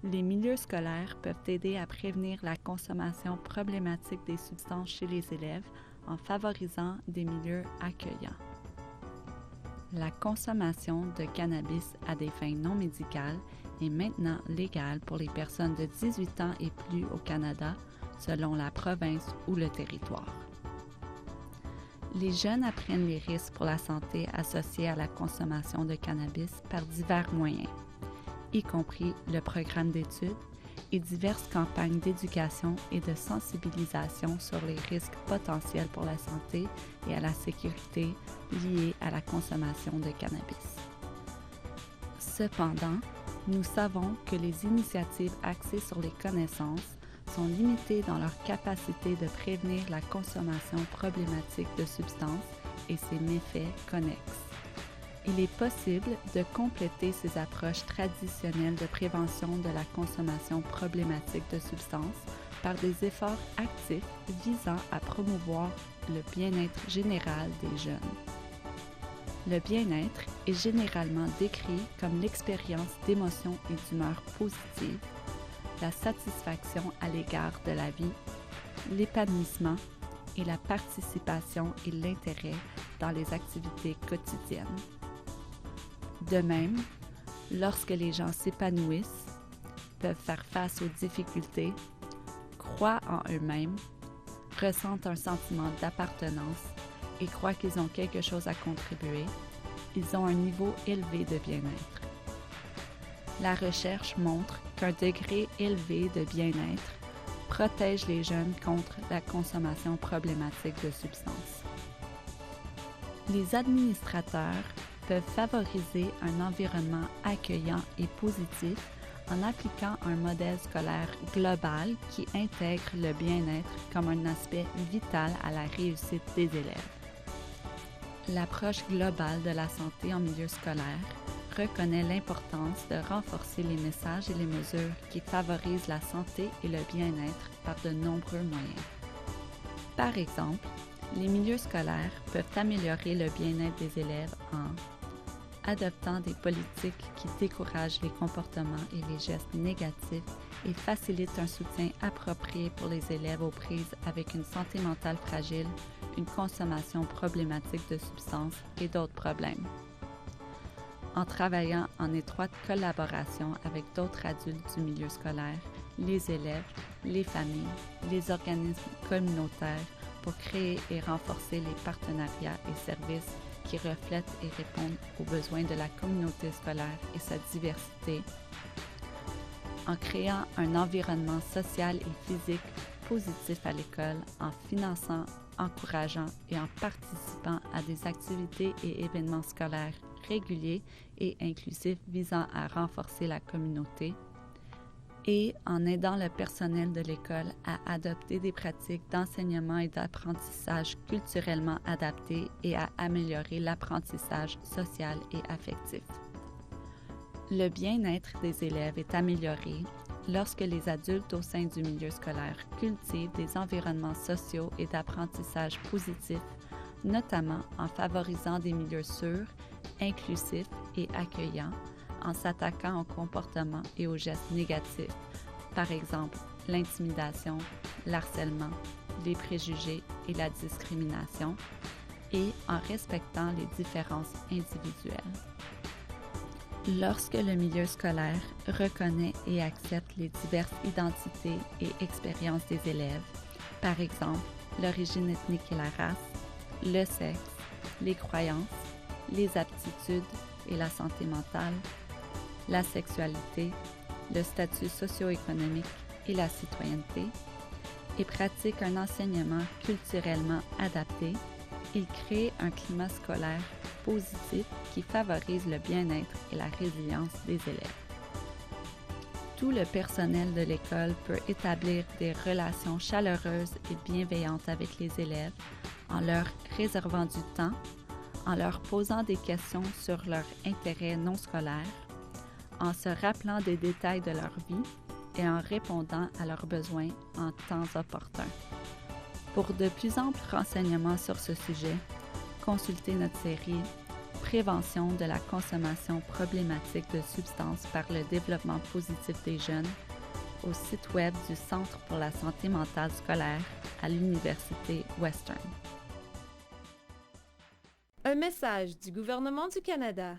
Les milieux scolaires peuvent aider à prévenir la consommation problématique des substances chez les élèves en favorisant des milieux accueillants. La consommation de cannabis à des fins non médicales est maintenant légale pour les personnes de 18 ans et plus au Canada, selon la province ou le territoire. Les jeunes apprennent les risques pour la santé associés à la consommation de cannabis par divers moyens, y compris le programme d'études et diverses campagnes d'éducation et de sensibilisation sur les risques potentiels pour la santé et à la sécurité liés à la consommation de cannabis. Cependant, nous savons que les initiatives axées sur les connaissances sont limitées dans leur capacité de prévenir la consommation problématique de substances et ses méfaits connexes. Il est possible de compléter ces approches traditionnelles de prévention de la consommation problématique de substances par des efforts actifs visant à promouvoir le bien-être général des jeunes. Le bien-être est généralement décrit comme l'expérience d'émotions et d'humeur positives, la satisfaction à l'égard de la vie, l'épanouissement et la participation et l'intérêt dans les activités quotidiennes. De même, lorsque les gens s'épanouissent, peuvent faire face aux difficultés, croient en eux-mêmes, ressentent un sentiment d'appartenance et croient qu'ils ont quelque chose à contribuer, ils ont un niveau élevé de bien-être. La recherche montre qu'un degré élevé de bien-être protège les jeunes contre la consommation problématique de substances. Les administrateurs peuvent favoriser un environnement accueillant et positif en appliquant un modèle scolaire global qui intègre le bien-être comme un aspect vital à la réussite des élèves. L'approche globale de la santé en milieu scolaire reconnaît l'importance de renforcer les messages et les mesures qui favorisent la santé et le bien-être par de nombreux moyens. Par exemple, les milieux scolaires peuvent améliorer le bien-être des élèves en adoptant des politiques qui découragent les comportements et les gestes négatifs et facilitent un soutien approprié pour les élèves aux prises avec une santé mentale fragile, une consommation problématique de substances et d'autres problèmes. En travaillant en étroite collaboration avec d'autres adultes du milieu scolaire, les élèves, les familles, les organismes communautaires pour créer et renforcer les partenariats et services qui reflètent et répondent aux besoins de la communauté scolaire et sa diversité, en créant un environnement social et physique positif à l'école, en finançant, encourageant et en participant à des activités et événements scolaires réguliers et inclusifs visant à renforcer la communauté, et en aidant le personnel de l'école à adopter des pratiques d'enseignement et d'apprentissage culturellement adaptées et à améliorer l'apprentissage social et affectif. Le bien-être des élèves est amélioré lorsque les adultes au sein du milieu scolaire cultivent des environnements sociaux et d'apprentissage positifs, notamment en favorisant des milieux sûrs, inclusifs et accueillants, en s'attaquant aux comportements et aux gestes négatifs, par exemple l'intimidation, l'harcèlement, les préjugés et la discrimination, et en respectant les différences individuelles. Lorsque le milieu scolaire reconnaît et accepte les diverses identités et expériences des élèves, par exemple l'origine ethnique et la race, le sexe, les croyances, les aptitudes et la santé mentale, la sexualité, le statut socio-économique et la citoyenneté, et pratique un enseignement culturellement adapté, il crée un climat scolaire positif qui favorise le bien-être et la résilience des élèves. Tout le personnel de l'école peut établir des relations chaleureuses et bienveillantes avec les élèves en leur réservant du temps, en leur posant des questions sur leur intérêt non scolaire, en se rappelant des détails de leur vie et en répondant à leurs besoins en temps opportun. Pour de plus amples renseignements sur ce sujet, consultez notre série prévention de la consommation problématique de substances par le développement positif des jeunes au site web du Centre pour la santé mentale scolaire à l'Université Western. Un message du gouvernement du Canada.